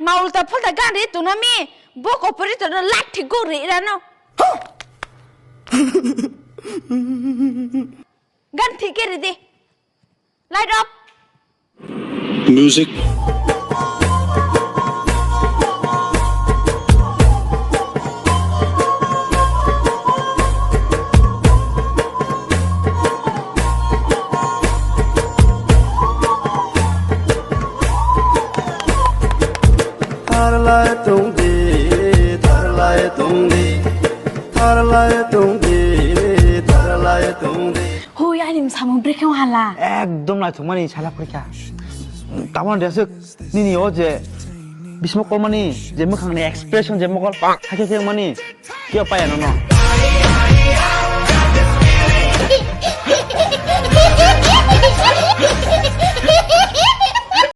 mau ulta pulta gari tu nami boko peri tu na lati gori rano ganti kiri di light up music Hui anim samung break yang hala একদম নাই তোমানি শালা পরীক্ষা তামান দেসক নিনি ও যে বিস্মকল মানি যে মোখাংনি expression যে মকল থাকে মানি কিয় পায় না